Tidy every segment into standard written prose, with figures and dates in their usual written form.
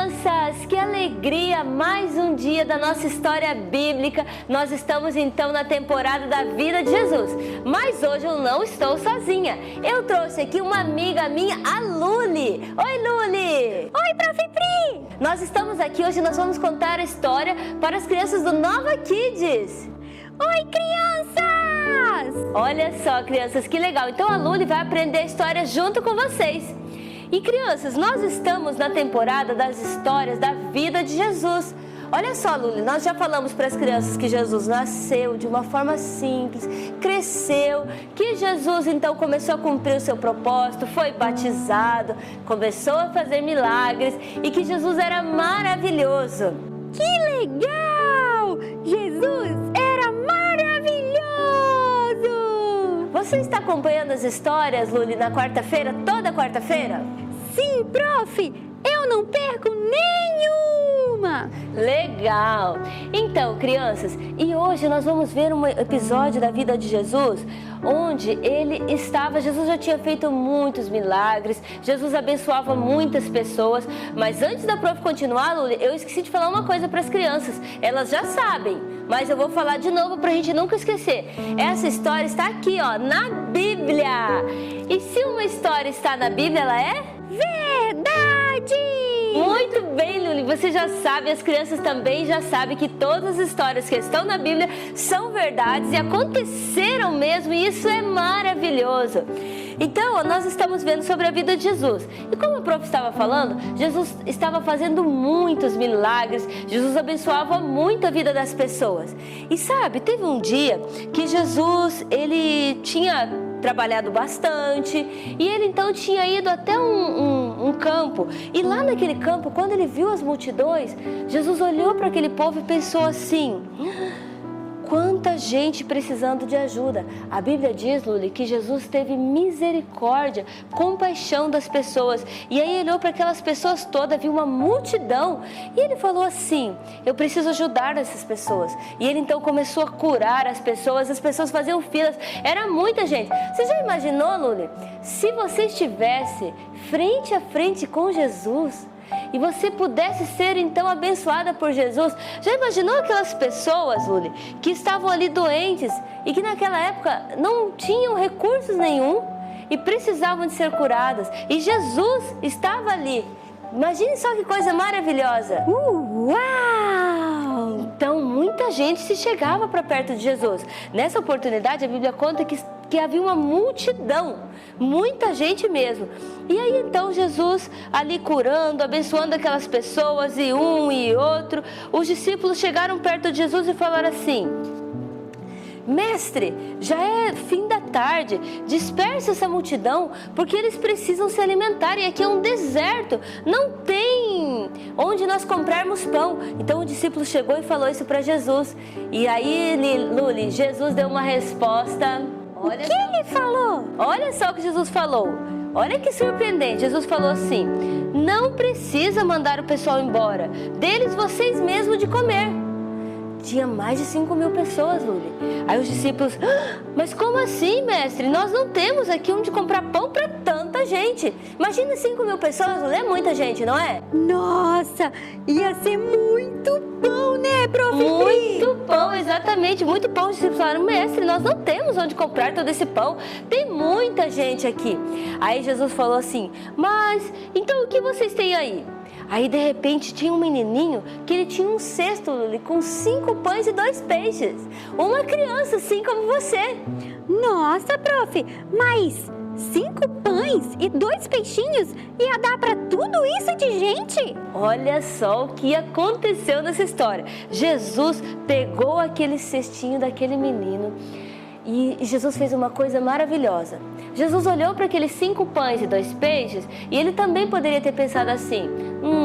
crianças! Que alegria! Mais um dia da nossa história bíblica. Nós estamos então na temporada da vida de Jesus. Mas hoje eu não estou sozinha. Eu trouxe aqui uma amiga minha, a Luli. Oi, Luli! Oi, Prof. Pri! Nós estamos aqui hoje, nós vamos contar a história para as crianças do Nova Kids. Oi, crianças! Olha só, crianças, que legal. Então a Luli vai aprender a história junto com vocês. E crianças, nós estamos na temporada das histórias da vida de Jesus. Olha só, Luli, nós já falamos para as crianças que Jesus nasceu de uma forma simples, cresceu, que Jesus então começou a cumprir o seu propósito, foi batizado, começou a fazer milagres e que Jesus era maravilhoso. Que legal! Jesus era maravilhoso! Você está acompanhando as histórias, Luli, na quarta-feira, toda quarta-feira? Sim, prof! Eu não perco nenhuma! Legal! Então, crianças, e hoje nós vamos ver um episódio da vida de Jesus, onde Jesus já tinha feito muitos milagres, Jesus abençoava muitas pessoas, mas antes da prof continuar, Luli, eu esqueci de falar uma coisa para as crianças, elas já sabem, mas eu vou falar de novo para a gente nunca esquecer. Essa história está aqui, ó, na Bíblia! E se uma história está na Bíblia, ela é verdade! Muito bem, Luli, você já sabe, as crianças também já sabem que todas as histórias que estão na Bíblia são verdades e aconteceram mesmo, e isso é maravilhoso. Então, nós estamos vendo sobre a vida de Jesus. E como a prof estava falando, Jesus estava fazendo muitos milagres, Jesus abençoava muito a vida das pessoas. E sabe, teve um dia que Jesus, ele tinha trabalhado bastante e ele então tinha ido até um campo, e lá naquele campo, quando ele viu as multidões, Jesus olhou para aquele povo e pensou assim: quanta gente precisando de ajuda. A Bíblia diz, Luli, que Jesus teve misericórdia, compaixão das pessoas. E aí ele olhou para aquelas pessoas todas, viu uma multidão. E ele falou assim: eu preciso ajudar essas pessoas. E ele então começou a curar as pessoas faziam filas. Era muita gente. Você já imaginou, Luli, se você estivesse frente a frente com Jesus e você pudesse ser então abençoada por Jesus? Já imaginou aquelas pessoas, Luli, que estavam ali doentes e que naquela época não tinham recursos nenhum e precisavam de ser curadas, e Jesus estava ali? Imagine só que coisa maravilhosa! Uau! Então muita gente se chegava para perto de Jesus. Nessa oportunidade a Bíblia conta que havia uma multidão, muita gente mesmo. E aí então Jesus ali curando, abençoando aquelas pessoas, e um e outro, os discípulos chegaram perto de Jesus e falaram assim: mestre, já é fim da tarde, dispersa essa multidão, porque eles precisam se alimentar, e aqui é um deserto, não tem onde nós comprarmos pão. Então o discípulo chegou e falou isso para Jesus. E aí, Luli, Jesus deu uma resposta. O que ele falou? Olha só o que Jesus falou. Olha que surpreendente. Jesus falou assim: não precisa mandar o pessoal embora, deles vocês mesmos de comer. Tinha mais de 5.000 pessoas, Luli. Aí os discípulos: mas como assim, mestre? Nós não temos aqui onde comprar pão para tanta gente. Imagina 5.000 pessoas, Luli, é muita gente, não é? Nossa, ia ser muito pão, né, prof? Muito pão, exatamente, muito pão. Os discípulos falaram: mestre, nós não temos onde comprar todo esse pão, tem muita gente aqui. Aí Jesus falou assim: mas, então o que vocês têm aí? Aí de repente tinha um menininho que ele tinha um cesto, Luli, com 5 pães e 2 peixes. Uma criança assim como você. Nossa, prof, mas 5 pães e 2 peixinhos ia dar para tudo isso de gente? Olha só o que aconteceu nessa história. Jesus pegou aquele cestinho daquele menino e Jesus fez uma coisa maravilhosa. Jesus olhou para aqueles 5 pães e 2 peixes e ele também poderia ter pensado assim: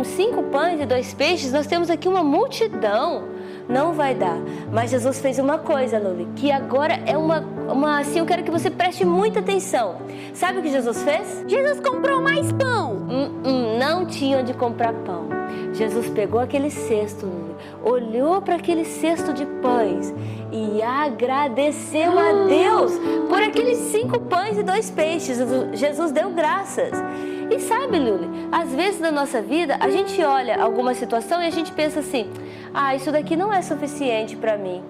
5 pães e 2 peixes, nós temos aqui uma multidão, não vai dar. Mas Jesus fez uma coisa, Luli, que agora é assim, eu quero que você preste muita atenção. Sabe o que Jesus fez? Jesus comprou mais pão. Não tinha onde comprar pão. Jesus pegou aquele cesto, Luli, olhou para aquele cesto de pães e agradeceu a Deus por aqueles 5 pães e 2 peixes. Jesus deu graças. E sabe, Luli, às vezes na nossa vida a gente olha alguma situação e a gente pensa assim, isso daqui não é suficiente para mim.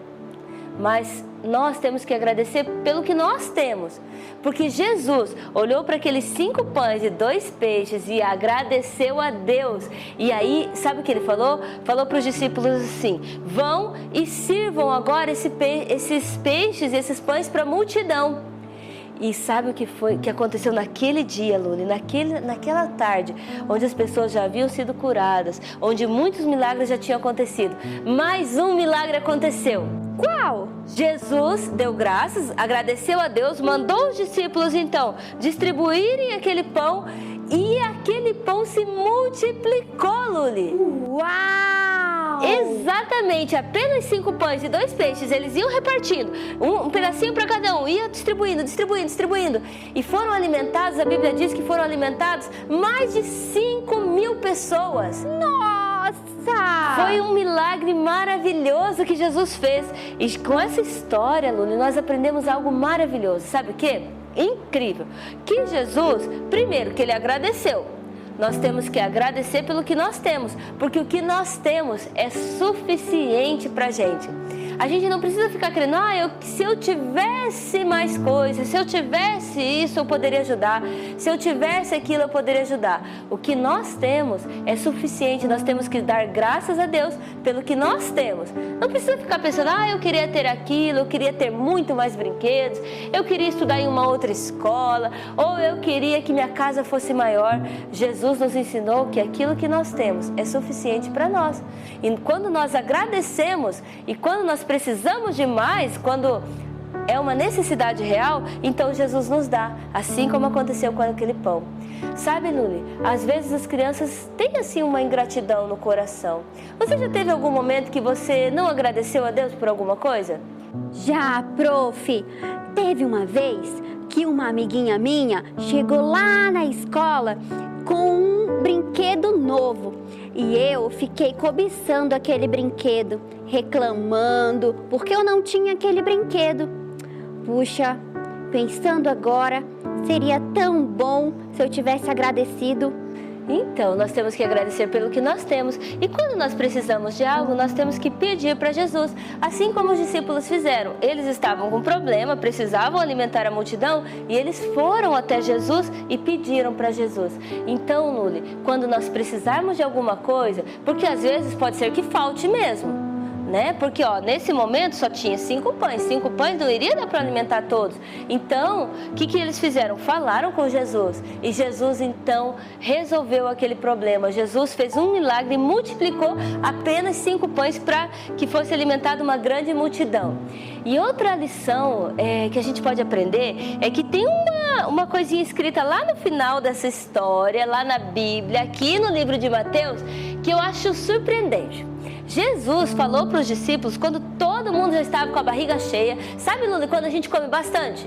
Mas nós temos que agradecer pelo que nós temos, porque Jesus olhou para aqueles 5 pães e 2 peixes e agradeceu a Deus. E aí, sabe o que ele falou? Falou para os discípulos assim, vão e sirvam agora esses peixes, esses pães para a multidão. E sabe o que aconteceu naquele dia, Luli, naquela tarde, onde as pessoas já haviam sido curadas, onde muitos milagres já tinham acontecido. Mais um milagre aconteceu. Qual? Jesus deu graças, agradeceu a Deus, mandou os discípulos então distribuírem aquele pão e aquele pão se multiplicou, Luli. Uau! Exatamente, apenas 5 pães e 2 peixes, eles iam repartindo, um pedacinho para cada um, ia distribuindo, e foram alimentados, a Bíblia diz que foram alimentados mais de 5.000 pessoas. Nossa! Foi um milagre maravilhoso que Jesus fez, e com essa história, Luna, nós aprendemos algo maravilhoso, sabe o quê? Incrível, que Jesus, primeiro que ele agradeceu. Nós temos que agradecer pelo que nós temos, porque o que nós temos é suficiente para a gente. A gente não precisa ficar querendo, se eu tivesse mais coisas, se eu tivesse isso eu poderia ajudar, se eu tivesse aquilo eu poderia ajudar. O que nós temos é suficiente, nós temos que dar graças a Deus pelo que nós temos. Não precisa ficar pensando, eu queria ter aquilo, eu queria ter muito mais brinquedos, eu queria estudar em uma outra escola, ou eu queria que minha casa fosse maior. Jesus nos ensinou que aquilo que nós temos é suficiente para nós. E quando nós agradecemos e quando nós precisamos de mais, quando é uma necessidade real, então Jesus nos dá, assim como aconteceu com aquele pão. Sabe, Luli, às vezes as crianças têm assim uma ingratidão no coração. Você já teve algum momento que você não agradeceu a Deus por alguma coisa? Já, prof. Teve uma vez que uma amiguinha minha chegou lá na escola com um brinquedo novo. E eu fiquei cobiçando aquele brinquedo, reclamando porque eu não tinha aquele brinquedo. Puxa, pensando agora, seria tão bom se eu tivesse agradecido. Então, nós temos que agradecer pelo que nós temos. E quando nós precisamos de algo, nós temos que pedir para Jesus. Assim como os discípulos fizeram. Eles estavam com problema, precisavam alimentar a multidão e eles foram até Jesus e pediram para Jesus. Então, Luli, quando nós precisarmos de alguma coisa, porque às vezes pode ser que falte mesmo. Porque nesse momento só tinha 5 pães, 5 pães não iria dar para alimentar todos. Então, o que eles fizeram? Falaram com Jesus e Jesus então resolveu aquele problema. Jesus fez um milagre e multiplicou apenas 5 pães para que fosse alimentada uma grande multidão. E outra lição que a gente pode aprender é que tem uma coisinha escrita lá no final dessa história, lá na Bíblia, aqui no livro de Mateus, que eu acho surpreendente. Jesus falou para os discípulos quando todo mundo já estava com a barriga cheia. Sabe, Luli, quando a gente come bastante?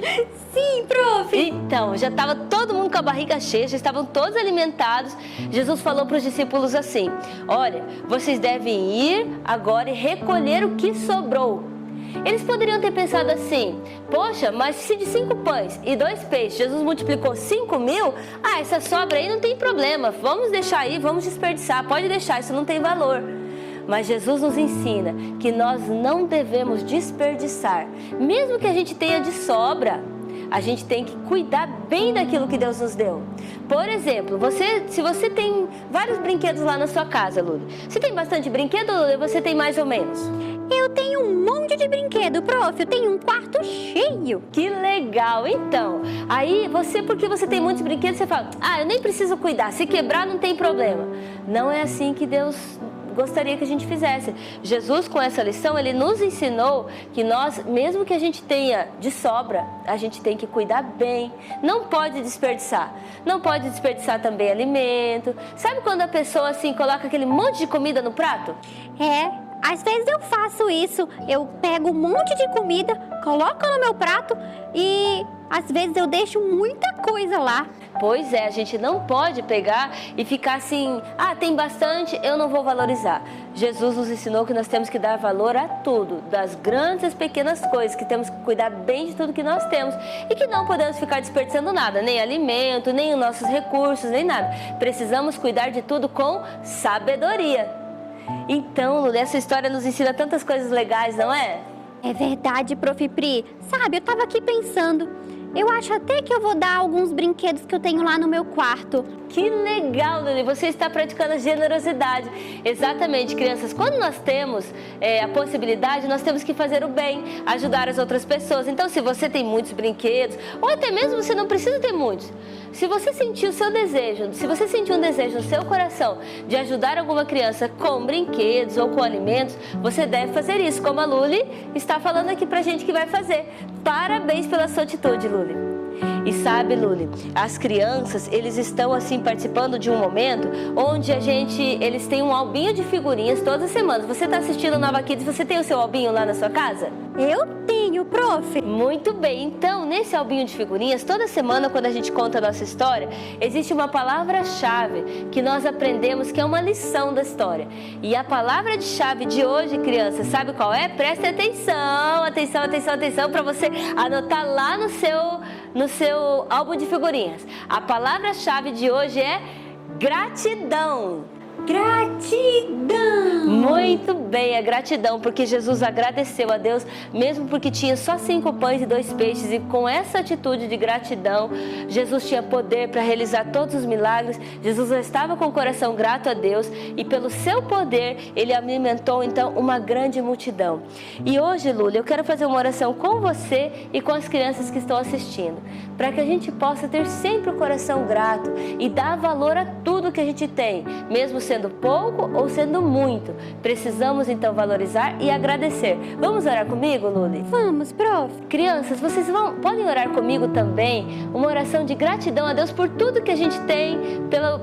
Sim, prof! Então, já estava todo mundo com a barriga cheia, já estavam todos alimentados. Jesus falou para os discípulos assim, olha, vocês devem ir agora e recolher o que sobrou. Eles poderiam ter pensado assim, poxa, mas se de 5 pães e 2 peixes Jesus multiplicou 5.000, essa sobra aí não tem problema, vamos deixar aí, vamos desperdiçar, pode deixar, isso não tem valor. Mas Jesus nos ensina que nós não devemos desperdiçar. Mesmo que a gente tenha de sobra, a gente tem que cuidar bem daquilo que Deus nos deu. Por exemplo, se você tem vários brinquedos lá na sua casa, Luli, você tem bastante brinquedo, Luli, ou você tem mais ou menos? Eu tenho um monte de brinquedo, prof. Eu tenho um quarto cheio. Que legal! Então, aí porque você tem muitos brinquedos, você fala, eu nem preciso cuidar, se quebrar não tem problema. Não é assim que Deus gostaria que a gente fizesse. Jesus, com essa lição, ele nos ensinou que nós, mesmo que a gente tenha de sobra, a gente tem que cuidar bem. Não pode desperdiçar. Não pode desperdiçar também alimento. Sabe quando a pessoa assim coloca aquele monte de comida no prato? Às vezes eu faço isso. Eu pego um monte de comida, coloco no meu prato e às vezes eu deixo muita coisa lá. Pois é, a gente não pode pegar e ficar assim, tem bastante, eu não vou valorizar. Jesus nos ensinou que nós temos que dar valor a tudo, das grandes às pequenas coisas, que temos que cuidar bem de tudo que nós temos e que não podemos ficar desperdiçando nada, nem alimento, nem os nossos recursos, nem nada. Precisamos cuidar de tudo com sabedoria. Então, Luli, essa história nos ensina tantas coisas legais, não é? É verdade, Prof. Pri. Sabe, eu tava aqui pensando, eu acho até que eu vou dar alguns brinquedos que eu tenho lá no meu quarto. Que legal, Luli, você está praticando a generosidade. Exatamente, crianças, quando nós temos a possibilidade, nós temos que fazer o bem, ajudar as outras pessoas. Então, se você tem muitos brinquedos, ou até mesmo você não precisa ter muitos, se você sentir o seu desejo, se você sentir um desejo no seu coração de ajudar alguma criança com brinquedos ou com alimentos, você deve fazer isso, como a Luli está falando aqui pra gente que vai fazer. Parabéns pela sua atitude, Luli. E sabe, Luli, as crianças, eles estão assim participando de um momento onde eles têm um albinho de figurinhas todas as semanas. Você está assistindo o Nova Kids, você tem o seu albinho lá na sua casa? Eu tenho, prof. Muito bem, então nesse albinho de figurinhas, toda semana quando a gente conta a nossa história, existe uma palavra-chave que nós aprendemos que é uma lição da história. E a palavra-chave de hoje, crianças, sabe qual é? Preste atenção, atenção, atenção, atenção, para você anotar lá no seu álbum de figurinhas. A palavra-chave de hoje é gratidão. Gratidão! Muito bem, a gratidão, porque Jesus agradeceu a Deus, mesmo porque tinha só 5 pães e 2 peixes, e com essa atitude de gratidão, Jesus tinha poder para realizar todos os milagres. Jesus já estava com o coração grato a Deus, e pelo seu poder, ele alimentou então uma grande multidão. E hoje, Lula, eu quero fazer uma oração com você e com as crianças que estão assistindo, para que a gente possa ter sempre o coração grato e dar valor a tudo que a gente tem, mesmo sendo pouco ou sendo muito. Precisamos então valorizar e agradecer. Vamos orar comigo, Luli? Vamos, prof. Crianças, vocês podem orar comigo também, uma oração de gratidão a Deus por tudo que a gente tem,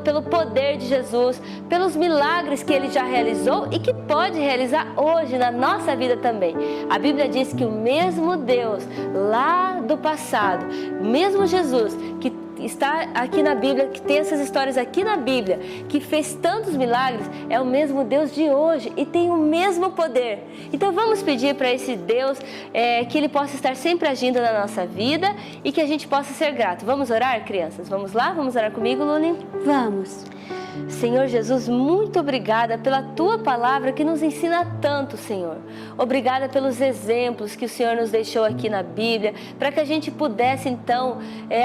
pelo poder de Jesus, pelos milagres que Ele já realizou e que pode realizar hoje na nossa vida também. A Bíblia diz que o mesmo Deus lá do passado, mesmo Jesus, que está aqui na Bíblia, que tem essas histórias aqui na Bíblia, que fez tantos milagres, é o mesmo Deus de hoje e tem o mesmo poder. Então vamos pedir para esse Deus que Ele possa estar sempre agindo na nossa vida e que a gente possa ser grato. Vamos orar, crianças? Vamos lá? Vamos orar comigo, Luni? Vamos. Senhor Jesus, muito obrigada pela Tua palavra que nos ensina tanto, Senhor. Obrigada pelos exemplos que o Senhor nos deixou aqui na Bíblia, para que a gente pudesse então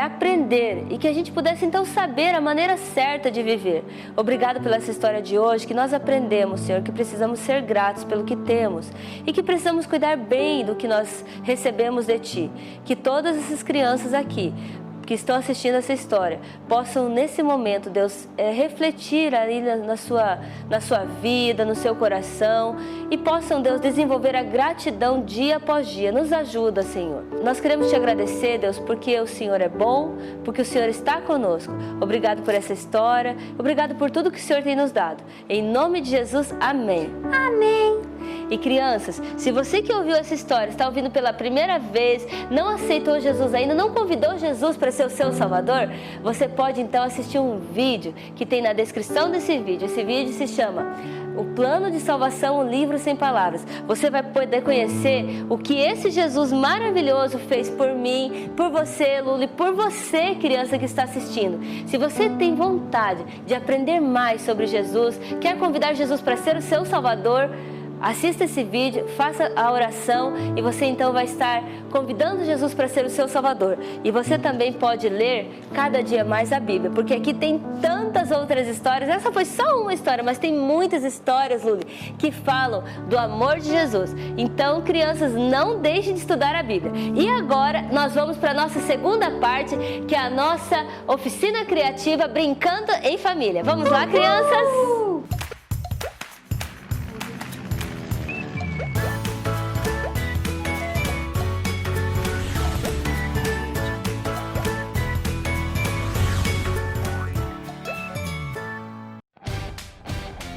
aprender e que a gente pudesse então saber a maneira certa de viver. Obrigada pela essa história de hoje, que nós aprendemos, Senhor, que precisamos ser gratos pelo que temos e que precisamos cuidar bem do que nós recebemos de Ti. Que todas essas crianças aqui que estão assistindo essa história possam nesse momento, Deus, refletir ali na sua vida, no seu coração e possam, Deus, desenvolver a gratidão dia após dia. Nos ajuda, Senhor. Nós queremos Te agradecer, Deus, porque o Senhor é bom, porque o Senhor está conosco. Obrigado por essa história, obrigado por tudo que o Senhor tem nos dado. Em nome de Jesus, amém. Amém. E crianças, se você que ouviu essa história, está ouvindo pela primeira vez, não aceitou Jesus ainda, não convidou Jesus para ser o seu Salvador, você pode então assistir um vídeo que tem na descrição desse vídeo. Esse vídeo se chama O Plano de Salvação, um livro sem palavras. Você vai poder conhecer o que esse Jesus maravilhoso fez por mim, por você, Luli, por você, criança que está assistindo. Se você tem vontade de aprender mais sobre Jesus, quer convidar Jesus para ser o seu Salvador, assista esse vídeo, faça a oração e você então vai estar convidando Jesus para ser o seu Salvador. E você também pode ler cada dia mais a Bíblia, porque aqui tem tantas outras histórias. Essa foi só uma história, mas tem muitas histórias, Luli, que falam do amor de Jesus. Então, crianças, não deixem de estudar a Bíblia. E agora nós vamos para a nossa segunda parte, que é a nossa oficina criativa Brincando em Família. Vamos lá, crianças?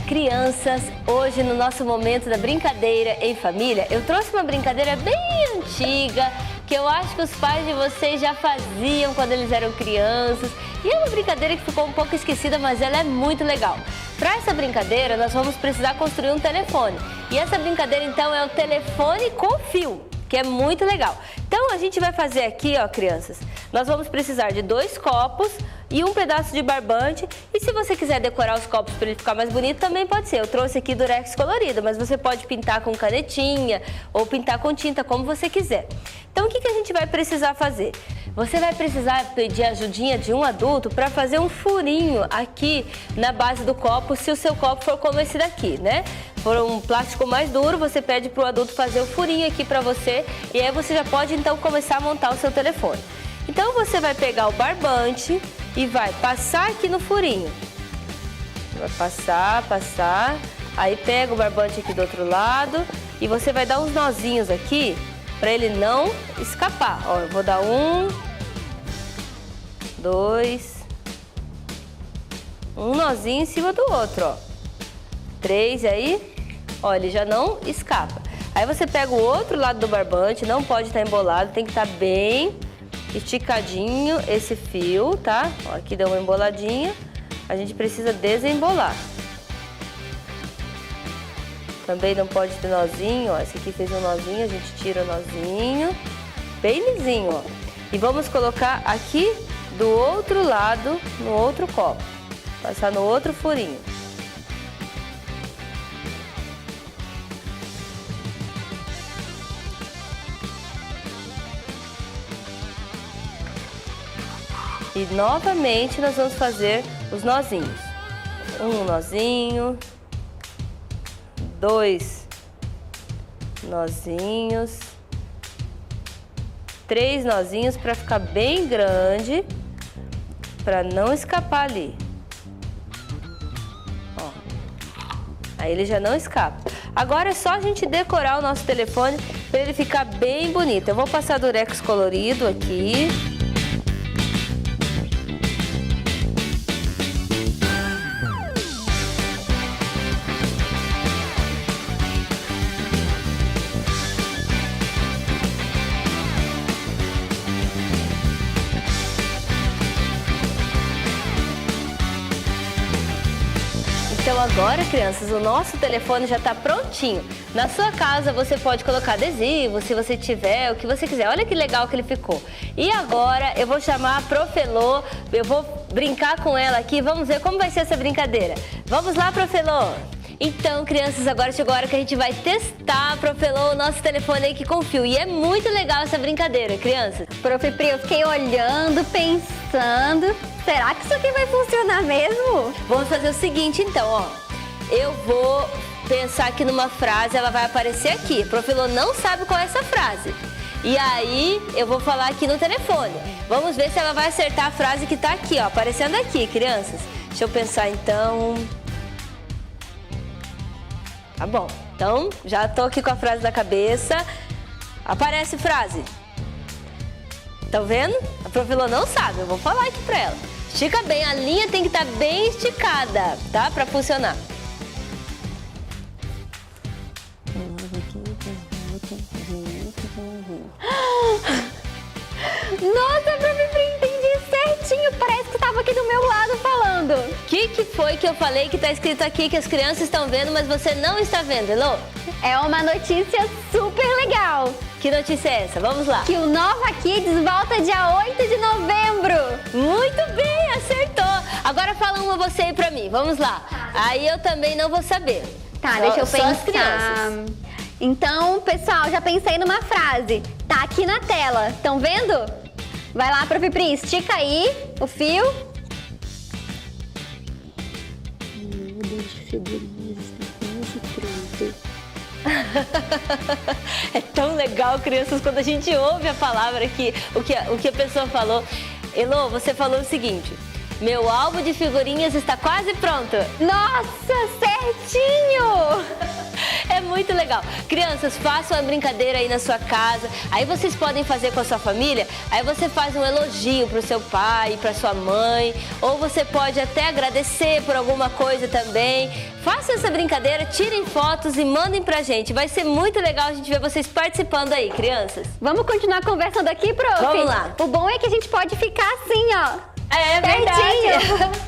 Crianças, hoje no nosso momento da brincadeira em família, eu trouxe uma brincadeira bem antiga, que eu acho que os pais de vocês já faziam quando eles eram crianças. E é uma brincadeira que ficou um pouco esquecida, mas ela é muito legal. Para essa brincadeira, nós vamos precisar construir um telefone. E essa brincadeira, então, é o telefone com fio, que é muito legal. Então, a gente vai fazer aqui, ó, crianças, nós vamos precisar de 2 copos e um pedaço de barbante. E se você quiser decorar os copos para ele ficar mais bonito, também pode ser. Eu trouxe aqui durex colorido, mas você pode pintar com canetinha ou pintar com tinta, como você quiser. Então, o que a gente vai precisar fazer? Você vai precisar pedir a ajudinha de um adulto para fazer um furinho aqui na base do copo, se o seu copo for como esse daqui, né? For um plástico mais duro, você pede para o adulto fazer o furinho aqui para você e aí você já pode então começar a montar o seu telefone. Então você vai pegar o barbante e vai passar aqui no furinho. Vai passar, aí pega o barbante aqui do outro lado e você vai dar uns nozinhos aqui para ele não escapar. Ó, eu vou dar 1, 2, um nozinho em cima do outro, ó. 3 aí, ó, ele já não escapa. Aí você pega o outro lado do barbante, não pode estar embolado, tem que estar bem esticadinho esse fio, tá? Ó, aqui deu uma emboladinha, a gente precisa desembolar. Também não pode ter nozinho, ó, esse aqui fez um nozinho, a gente tira o nozinho, bem lisinho, ó. E vamos colocar aqui do outro lado, no outro copo, passar no outro furinho. E novamente nós vamos fazer os nozinhos. Um nozinho, 2 nozinhos, 3 nozinhos para ficar bem grande, para não escapar ali. Ó. Aí ele já não escapa. Agora é só a gente decorar o nosso telefone para ele ficar bem bonito. Eu vou passar durex colorido aqui. Então agora, crianças, o nosso telefone já está prontinho. Na sua casa você pode colocar adesivo, se você tiver, o que você quiser. Olha que legal que ele ficou. E agora eu vou chamar a Prof. Elô, eu vou brincar com ela aqui, vamos ver como vai ser essa brincadeira. Vamos lá, Prof. Elô? Então, crianças, agora chegou a hora que a gente vai testar, Prof. Elô, o nosso telefone aqui com fio. E é muito legal essa brincadeira, crianças. Prof. Pri, eu fiquei olhando, pensando, será que isso aqui vai funcionar mesmo? Vamos fazer o seguinte, então, ó. Eu vou pensar aqui numa frase, ela vai aparecer aqui. Prof. Elô não sabe qual é essa frase. E aí, eu vou falar aqui no telefone. Vamos ver se ela vai acertar a frase que tá aqui, ó, aparecendo aqui, crianças. Deixa eu pensar, então... Tá bom, então já tô aqui com a frase na cabeça. Aparece frase. Tá vendo? A Prof. Elô não sabe, eu vou falar aqui pra ela. Estica bem, a linha tem que estar bem esticada, tá? Pra funcionar. Nossa, Prof. Pri, entendi certinho. Parece que estava aqui do meu lado falando. O que foi que eu falei que tá escrito aqui que as crianças estão vendo, mas você não está vendo, Elô? É uma notícia super legal. Que notícia é essa? Vamos lá. Que o Nova Kids volta dia 8 de novembro. Muito bem, acertou. Agora fala uma você aí pra mim, vamos lá. Aí eu também não vou saber. Tá, deixa eu só pensar. As crianças. Então, pessoal, já pensei numa frase. Tá aqui na tela, estão vendo? Vai lá, Prof. Pri, estica aí o fio. É tão legal, crianças, quando a gente ouve a palavra aqui, o que a pessoa falou. Elô, você falou o seguinte: meu álbum de figurinhas está quase pronto. Nossa, certinho! É muito legal. Crianças, façam a brincadeira aí na sua casa. Aí vocês podem fazer com a sua família. Aí você faz um elogio pro seu pai, pra sua mãe. Ou você pode até agradecer por alguma coisa também. Façam essa brincadeira, tirem fotos e mandem pra gente. Vai ser muito legal a gente ver vocês participando aí, crianças. Vamos continuar conversando aqui, Prof? Vamos lá. O bom é que a gente pode ficar assim, ó. É verdade.